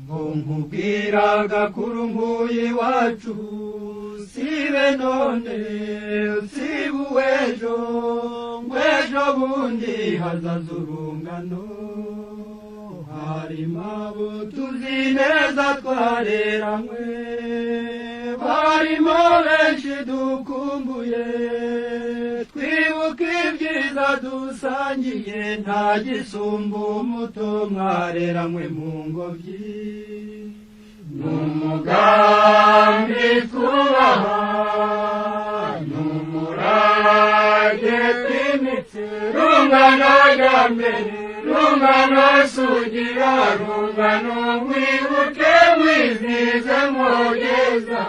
nkubwiraga kuri nkuye iwacu sibe none sibe uw'ejo ngw'ejo bundi hazaza urungano harimo abo tuzi neza twareranywe barimo benshi dukumbuye twibuka ibyiza dusangiye nta gisumba umuto mwareranywe mu ngobyi n'umugambi twubaha n'umurage twimitse rungano rya mbere rungano sugira rungano mwibuke mwizize mwogeza